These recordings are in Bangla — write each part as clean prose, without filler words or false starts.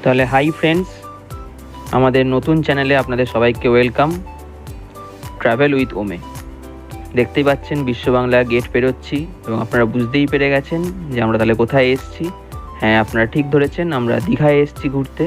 তাহলে হাই ফ্রেন্ডস, আমাদের নতুন চ্যানেলে আপনাদের সবাইকে ওয়েলকাম। Travel with ওমে। দেখতেই পাচ্ছেন বিশ্ব বাংলা গেট পেরোচ্ছি এবং আপনারা বুঝতেই পেরে গেছেন যে আমরা তাহলে কোথায় এসেছি। হ্যাঁ, আপনারা ঠিক ধরেছেন, আমরা দীঘায় এসেছি ঘুরতে।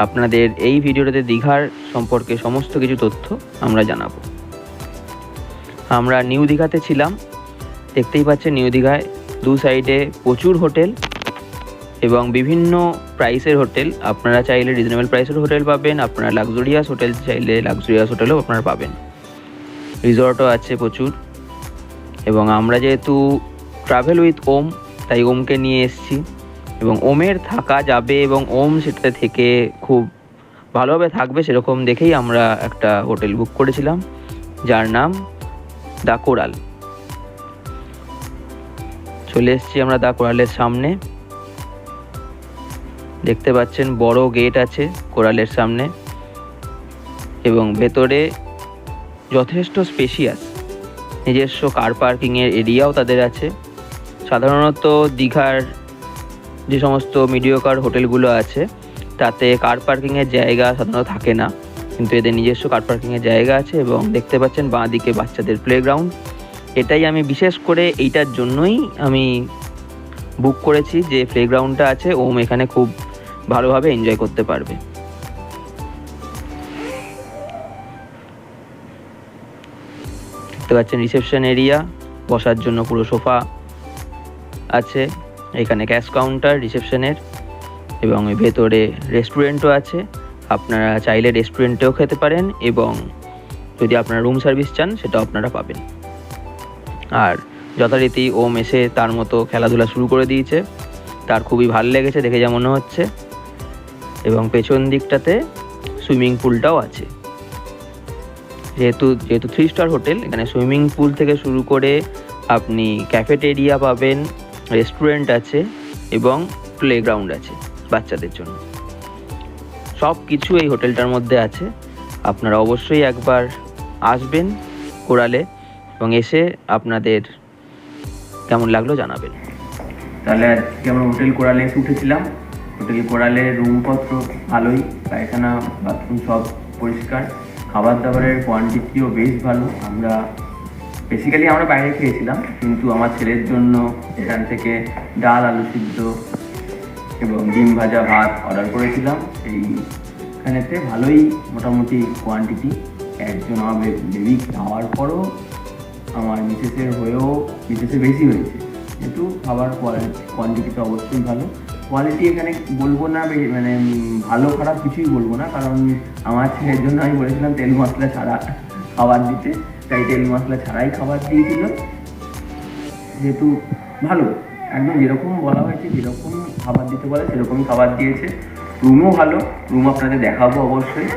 আপনাদের এই ভিডিওটাতে দীঘার সম্পর্কে সমস্ত কিছু তথ্য আমরা জানাবো। আমরা নিউ দীঘাতে ছিলাম। দেখতেই পাচ্ছেন নিউ দীঘায় দু সাইডে প্রচুর হোটেল এবং বিভিন্ন প্রাইসের হোটেল। আপনারা চাইলে রিজনেবল প্রাইসের হোটেল পাবেন, আপনারা লাক্সুরিয়াস হোটেল চাইলে লাক্সুরিয়াস হোটেলও আপনারা পাবেন। রিসর্টও আছে প্রচুর। এবং আমরা যেহেতু ট্রাভেল উইথ ওম, তাই ওমকে নিয়ে এসেছি এবং ওমের থাকা যাবে এবং ওম সেটাতে থেকে খুব ভালোভাবে থাকবে সেরকম দেখেই আমরা একটা হোটেল বুক করেছিলাম, যার নাম দ্য কোরাল। চলে এসেছি আমরা দ্য কোরালের সামনে। দেখতে পাচ্ছেন বড় গেট আছে কোরালের সামনে এবং ভেতরে যথেষ্ট স্পেশিয়াস নিজস্ব কার পার্কিংয়ের এরিয়াও তাদের আছে। সাধারণত দীঘার যে সমস্ত মিডিওকার হোটেলগুলো আছে তাতে কার পার্কিংয়ের জায়গা সাধারণত থাকে না, কিন্তু এদের নিজস্ব কার পার্কিংয়ের জায়গা আছে। এবং দেখতে পাচ্ছেন বাঁ দিকে বাচ্চাদের প্লেগ্রাউন্ড। এটাই আমি বিশেষ করে এইটার জন্যই আমি বুক করেছি যে প্লেগ্রাউন্ডটা আছে, ওম এখানে খুব ভালোভাবে এনজয় করতে পারবে। দেখতে পাচ্ছেন রিসেপশন এরিয়া, বসার জন্য পুরো সোফা আছে। এখানে ক্যাশ কাউন্টার রিসেপশনের এবং ভেতরে রেস্টুরেন্টও আছে। আপনারা চাইলে রেস্টুরেন্টেও খেতে পারেন এবং যদি আপনারা রুম সার্ভিস চান সেটাও আপনারা পাবেন। আর যথারীতি ওম এসে তার মতো খেলাধুলা শুরু করে দিয়েছে, তার খুবই ভালো লেগেছে দেখে যা মনে হচ্ছে। এবং পেছন দিকটাতে সুইমিং পুলটাও আছে। যেহেতু 3 স্টার হোটেল, এখানে সুইমিং পুল থেকে শুরু করে আপনি ক্যাফেটেরিয়া পাবেন, রেস্টুরেন্ট আছে এবং প্লেগ্রাউন্ড আছে বাচ্চাদের জন্য। সব কিছু এই হোটেলটার মধ্যে আছে। আপনারা অবশ্যই একবার আসবেন কোরালে এবং এসে আপনাদের কেমন লাগলো জানাবেন। তাহলে আজকে আমরা হোটেল কোরালে এসে উঠেছিলাম। হোটেল কোরালের রুমপত্র ভালোই, পায়খানা বাথরুম সব পরিষ্কার, খাবার দাবারের কোয়ান্টিটিও বেশ ভালো। আমরা বেসিক্যালি বাইরে খেয়েছিলাম, কিন্তু আমার ছেলের জন্য এখান থেকে ডাল, আলু সিদ্ধ এবং ডিম ভাজা ভাত অর্ডার করেছিলাম। এইখানেতে ভালোই মোটামুটি কোয়ান্টিটি। একজন আমার বেবি খাওয়ার পরও আমার মিসেসের বেশি হয়েছে, যেহেতু খাবার কোয়ান্টিটি তো অবশ্যই ভালো। কোয়ালিটি এখানে বলবো না, মানে ভালো খারাপ কিছুই বলবো না, কারণ আমার ছেলের জন্য আমি বলেছিলাম তেল মশলা ছাড়া খাবার দিতে, তাই তেল মশলা ছাড়াই খাবার দিয়েছিল। যেহেতু ভালো, একদম যেরকম বলা হয়েছে, যেরকম খাবার দিতে বলে সেরকমই খাবার দিয়েছে। রুমও ভালো, রুম আপনাদের দেখাবো অবশ্যই।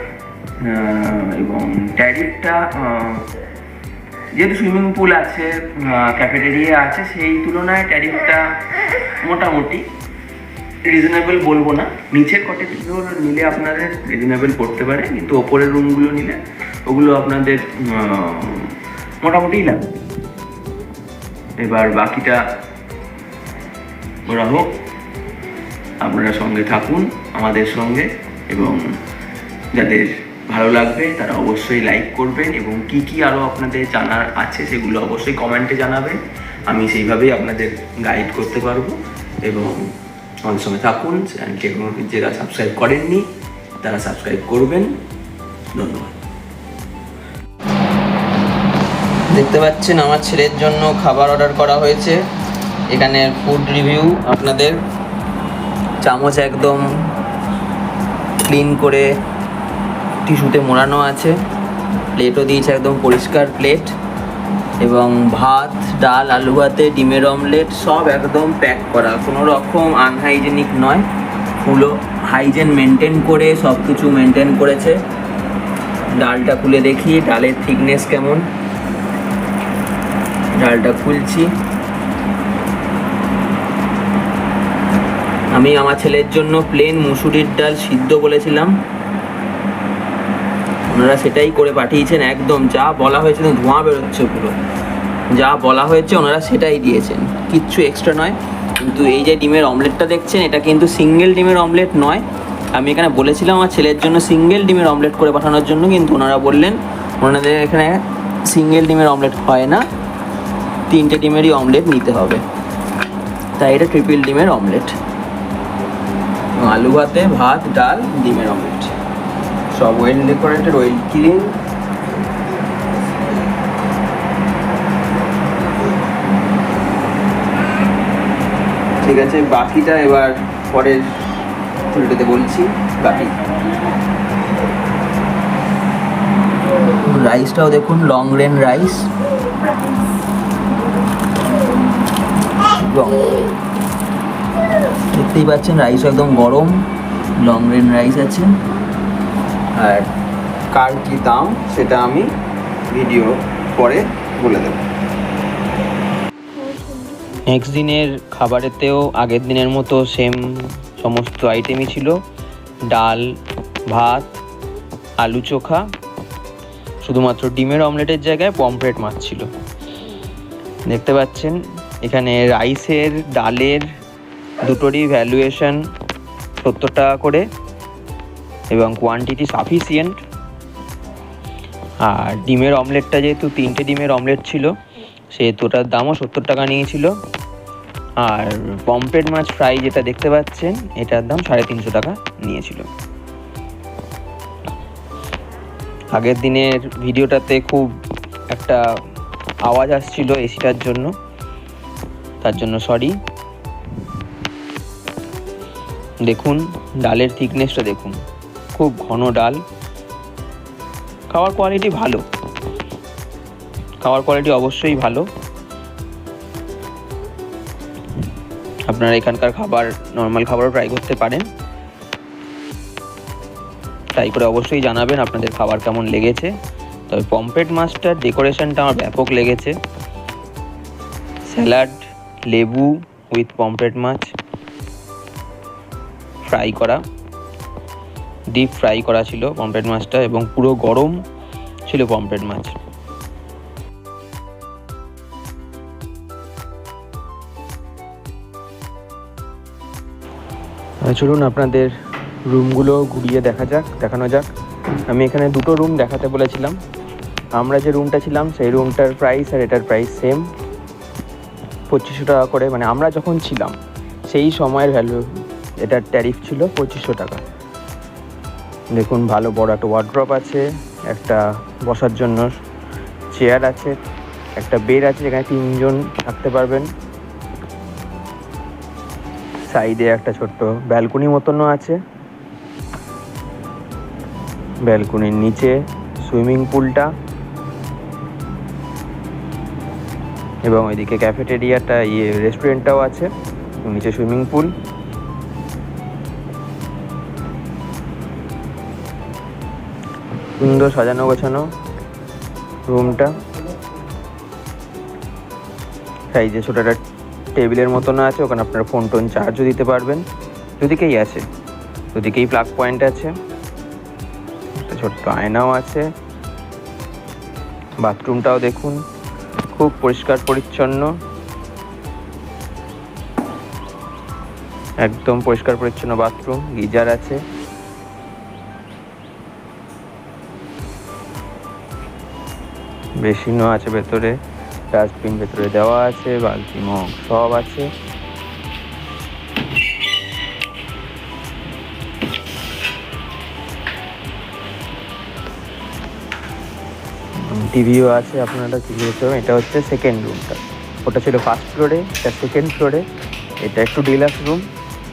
এবং ট্যারিফটা, যেহেতু সুইমিং পুল আছে, ক্যাফেটেরিয়া আছে, সেই তুলনায় ট্যারিফটা মোটামুটি রিজনেবল বলবো না। নিচের কটেজগুলো নিলে আপনাদের রিজনেবল পড়তে পারে, কিন্তু ওপরের রুমগুলো নিলে ওগুলো আপনাদের মোটামুটিই লাগবে। এবার বাকিটা ওরা হোক, আপনারা সঙ্গে থাকুন আমাদের সঙ্গে এবং যাদের ভালো লাগবে তারা অবশ্যই লাইক করবেন এবং কি আরও আপনাদের জানার আছে সেগুলো অবশ্যই কমেন্টে জানাবেন। আমি সেইভাবেই আপনাদের গাইড করতে পারবো। এবং আমাদের সঙ্গে থাকুন। চ্যানেলকে যারা সাবস্ক্রাইব করেননি তারা সাবস্ক্রাইব করবেন। ধন্যবাদ। দেখতে পাচ্ছেন আমার ছেলের জন্য খাবার অর্ডার করা হয়েছে। এখানে ফুড রিভিউ আপনাদের, চামচ একদম ক্লিন করে টিস্যুতে মোড়ানো আছে, প্লেটও দিয়েছে একদম পরিষ্কার প্লেট, এবং ভাত, ডাল, আলু ভাতে, ডিমের অমলেট সব একদম প্যাক করা, কোনো রকম আনহাইজেনিক নয়। পুরো হাইজেন মেনটেন করে সব কিছু মেনটেন করেছে। ডালটা খুলে দেখি ডালের থিকনেস কেমন। ডালটা খুলছি। আমি আমার ছেলের জন্য প্লেন মুসুরির ডাল সিদ্ধ বলেছিলাম, ওনারা সেটাই করে পাঠিয়েছেন। একদম যা বলা হয়েছে, ধোঁয়া বেরোচ্ছে পুরো, যা বলা হয়েছে ওনারা সেটাই দিয়েছেন, কিচ্ছু এক্সট্রা নয়। কিন্তু এই যে ডিমের অমলেটটা দেখছেন, এটা কিন্তু সিঙ্গেল ডিমের অমলেট নয়, আমি এখানে বলেছিলাম আমার ছেলের জন্য সিঙ্গেল ডিমের অমলেট করে পাঠানোর জন্য, কিন্তু ওনারা বললেন ওনাদের এখানে সিঙ্গেল ডিমের অমলেট হয় না, 3টে ডিমেরই অমলেট নিতে হবে। তাই এটা ট্রিপল ডিমের অমলেট, আলু ভাতে ভাত, ডাল, ডিমের অমলেট, সব ওয়েল ডেকোরেটেড, ওয়েল ক্লিন। ঠিক আছে, বাকিটা এবার পরের ভিডিওতে বলছি। বাকি রাইসটাও দেখুন, লং রেন রাইস, দেখতেই পাচ্ছেন রাইস একদম গরম, লং রেন রাইস আছে। আর কার কি দাম সেটা আমি ভিডিও পরে বলে দেব। নেক্সট দিনের খাবারেতেও আগের দিনের মতো সেম সমস্ত আইটেমই ছিল, ডাল, ভাত, আলু চোখা, শুধুমাত্র ডিমের অমলেটের জায়গায় পমফ্রেট মাছ ছিল। দেখতে পাচ্ছেন এখানে রাইসের, ডালের দুটোরই ভ্যালুয়েশন 70 টাকা করে এবং কোয়ান্টিটি সাফিসিয়েন্ট। আর ডিমের অমলেটটা যেহেতু 3টে ডিমের অমলেট ছিল সেহেতু ওটার দামও 70 টাকা নিয়েছিল। আর পমফ্রেট মাছ ফ্রাই যেটা দেখতে পাচ্ছেন এটার দাম 350 টাকা নিয়েছিল। আগের দিনের ভিডিওটাতে খুব একটা আওয়াজ আসছিল এসিটার জন্য, তার জন্য সরি। দেখুন ডালের থিকনেসটা দেখুন, খুব ঘন ডাল। খাওয়ার কোয়ালিটি ভালো, খাওয়ার কোয়ালিটি অবশ্যই ভালো। আপনারা এখানকার খাবার, নর্মাল খাবারও ট্রাই করতে পারেন, ট্রাই করে অবশ্যই জানাবেন আপনাদের খাবার কেমন লেগেছে। তবে পমফ্রেট মাছটার ডেকোরেশনটা আমার ব্যাপক লেগেছে। স্যালাড, লেবু উইথ পমফ্রেট মাছ ফ্রাই করা, ডিপ ফ্রাই করা ছিল পমফ্রেট মাছটা, এবং পুরো গরম ছিল পমফ্রেট মাছ। চলুন আপনাদের রুমগুলো ঘুরিয়ে দেখানো যাক। আমি এখানে দুটো রুম দেখাতে বলেছিলাম। আমরা যে রুমটা ছিলাম সেই রুমটার প্রাইস আর এটার প্রাইস সেম, 2500 টাকা করে। মানে আমরা যখন ছিলাম সেই সময়ের ভ্যালু, এটার ট্যারিফ ছিল 2500 টাকা। দেখুন ভালো বড় একটা ওয়ার্ড্রপ আছে, একটা বসার জন্য চেয়ার আছে, একটা বেড আছে যেখানে 3 জন থাকতে পারবেন। সাইডে একটা ছোট্ট ব্যালকনি মতনও আছে, ব্যালকনির নিচে সুইমিং পুলটা, এবং ওইদিকে ক্যাফেটেরিয়াটা, রেস্টুরেন্টটাও আছে, নিচে সুইমিং পুল। সুন্দর সাজানো গোছানো রুমটা। সাইজে ছোট একটা টেবিলের মতন আছে, ওখানে আপনার ফোন টোন চার্জও দিতে পারবেন। দুদিকেই আছে, দুদিকেই প্লাগ পয়েন্ট আছে, একটা ছোট্ট আয়নাও আছে। বাথরুমটাও দেখুন খুব পরিষ্কার পরিচ্ছন্ন, একদম পরিষ্কার পরিচ্ছন্ন বাথরুম। গিজার আছে, বেসিনও আছে ভেতরে, ডাস্টবিন ভেতরে দেওয়া আছে, বালতি মগ সব আছে। টিভিও আছে, আপনারা টিভি দেখতে পাবেন। এটা হচ্ছে সেকেন্ড রুমটা, ওটা ছিল ফার্স্ট ফ্লোরে, এটা সেকেন্ড ফ্লোরে। এটা একটু ডিলাক্স রুম,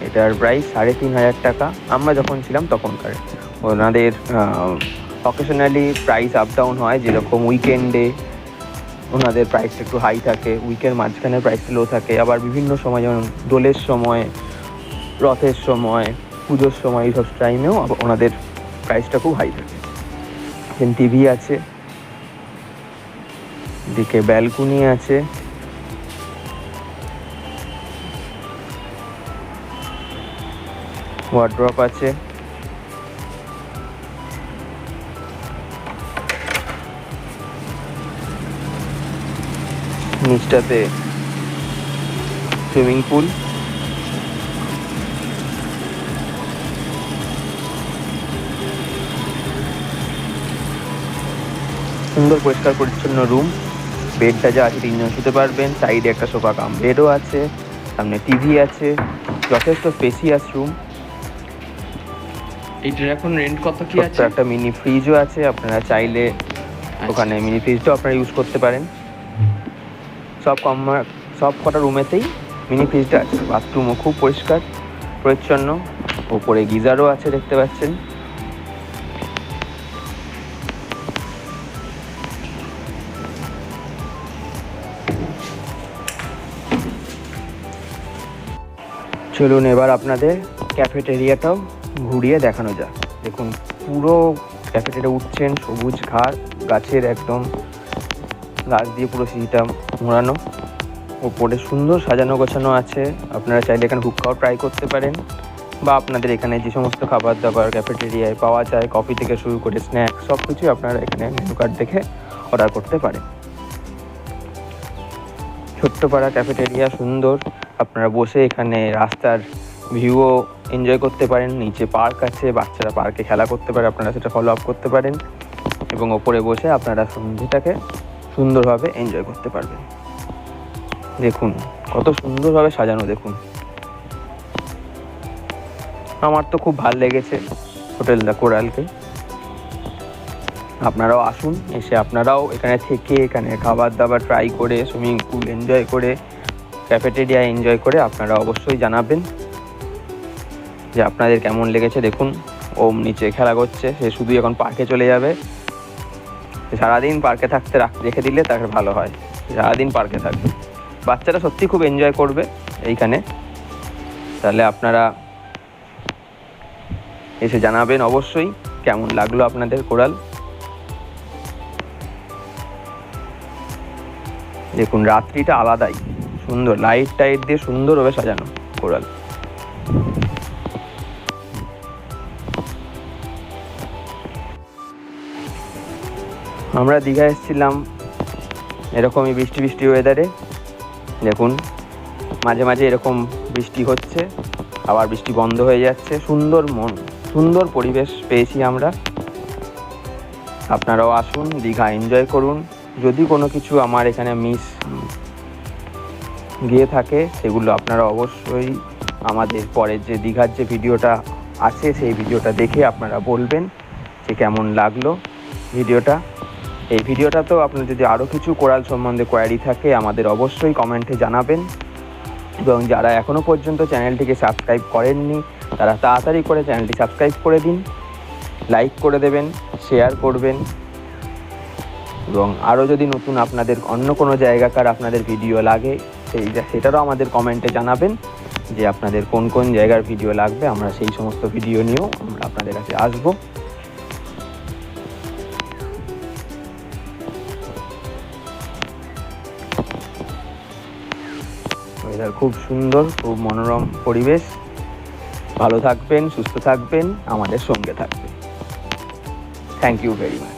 এটার প্রাইস 3500 টাকা আমরা যখন ছিলাম তখনকার। ওনাদের অকেশনালি প্রাইস আপ ডাউন হয়, যেরকম উইকেন্ডে ওনাদের প্রাইসটা একটু হাই থাকে, উইকের মাঝখানে প্রাইসটা লো থাকে। আবার বিভিন্ন সময় যেমন দোলের সময়, রথের সময়, পুজোর সময়, এইসব টাইমেও ওনাদের প্রাইসটা খুব হাই থাকে। টিভি আছে, দিকে ব্যালকনি আছে, ওয়ার্ড্রপ আছে, নিচটাতে সুইমিং পুল, সুন্দর পরিষ্কার পরিচ্ছন্ন রুম। বেডটা যা আছে 3 জন শুতে পারবেন। সাইডে একটা সোফা কাম বেডও আছে, সামনে টিভি আছে, যথেষ্ট স্পেসিয়াস রুম। এইটার এখন রেন্ট কত কি আছে? একটা মিনি ফ্রিজও আছে, আপনারা চাইলে ওখানে মিনি ফ্রিজটাও আপনারা ইউজ করতে পারেন। সব কটা রুমেতেই মিনি ফ্রিজটা আছে। বাথরুমও খুব পরিষ্কার পরিচ্ছন্ন, ওপরে গিজারও আছে দেখতে পাচ্ছেন। চলুন এবার আপনাদের ক্যাফেটেরিয়াটাও ঘুরিয়ে দেখানো যাক। দেখুন পুরো ক্যাফেটেরিয়া উঠছেন, সবুজ গাছের একদম গাছ দিয়ে পুরো সিঁড়িটা মোড়ানো, ওপরে সুন্দর সাজানো গোছানো আছে। আপনারা চাইলে এখানে হুক্কাও ট্রাই করতে পারেন, বা আপনাদের এখানে যে সমস্ত খাবার দাবার ক্যাফেটেরিয়ায় পাওয়া যায়, কফি থেকে শুরু করে স্ন্যাক্স, সব কিছুই আপনারা এখানে মেনু কার্ড দেখে অর্ডার করতে পারেন। ছোট্ট পাড়া ক্যাফেটেরিয়া, সুন্দর। আপনারা বসে এখানে রাস্তার ভিউও এনজয় করতে পারেন। নিচে পার্ক আছে, বাচ্চারা পার্কে খেলা করতে পারে, আপনারা সেটা ফলো আপ করতে পারেন। এবং ওপরে বসে আপনারা সন্ধ্যেটাকে সুন্দরভাবে এনজয় করতে পারবেন। দেখুন কত সুন্দরভাবে সাজানো, দেখুন। আমার তো খুব ভালো লেগেছে হোটেলটা কোরালকে। আপনারাও আসুন, এসে আপনারাও এখানে থেকে এখানে খাবার দাবার ট্রাই করে, সুইমিং পুল এনজয় করে, ক্যাফেটেরিয়া এনজয় করে আপনারা অবশ্যই জানাবেন যে আপনাদের কেমন লেগেছে। দেখুন ওম নিচে খেলা করছে, সে শুধু এখন পার্কে চলে যাবে। সারাদিন পার্কে থাকতে রেখে দিলে তাকে ভালো হয়, সারাদিন পার্কে থাকবে। বাচ্চারা সত্যি খুব এনজয় করবে এইখানে। তাহলে আপনারা এসে জানাবেন অবশ্যই কেমন লাগলো আপনাদের কোরাল। দেখুন রাত্রিটা আলাদাই সুন্দর, লাইট টাইট দিয়ে সুন্দরভাবে সাজানো কোরাল। আমরা দীঘা এসেছিলাম এরকমই বৃষ্টি বৃষ্টি ওয়েদারে। দেখুন মাঝে মাঝে এরকম বৃষ্টি হচ্ছে, আবার বৃষ্টি বন্ধ হয়ে যাচ্ছে। সুন্দর পরিবেশ পেয়েছি আমরা। আপনারাও আসুন, দীঘা এনজয় করুন। যদি কোনো কিছু আমার এখানে মিস গিয়ে থাকে সেগুলো আপনারা অবশ্যই আমাদের পরের যে দীঘার যে ভিডিওটা আছে সেই ভিডিওটা দেখে আপনারা বলবেন যে কেমন লাগলো ভিডিওটা। এই ভিডিওটাতেও আপনার যদি আরও কিছু কোরাল সম্বন্ধে কোয়ারি থাকে আমাদের অবশ্যই কমেন্টে জানাবেন। এবং যারা এখনও পর্যন্ত চ্যানেলটিকে সাবস্ক্রাইব করেননি তারা তাড়াতাড়ি করে চ্যানেলটি সাবস্ক্রাইব করে দিন, লাইক করে দেবেন, শেয়ার করবেন। এবং আরও যদি নতুন আপনাদের অন্য কোনো জায়গাকার আপনাদের ভিডিও লাগে সেটারও আমাদের কমেন্টে জানাবেন যে আপনাদের কোন কোন জায়গার ভিডিও লাগবে। আমরা সেই সমস্ত ভিডিও নিয়েও আমরা আপনাদের কাছে আসবো। ওয়েদার খুব সুন্দর, খুব মনোরম পরিবেশ। ভালো থাকবেন, সুস্থ থাকবেন, আমাদের সঙ্গে থাকবেন। Thank you very much.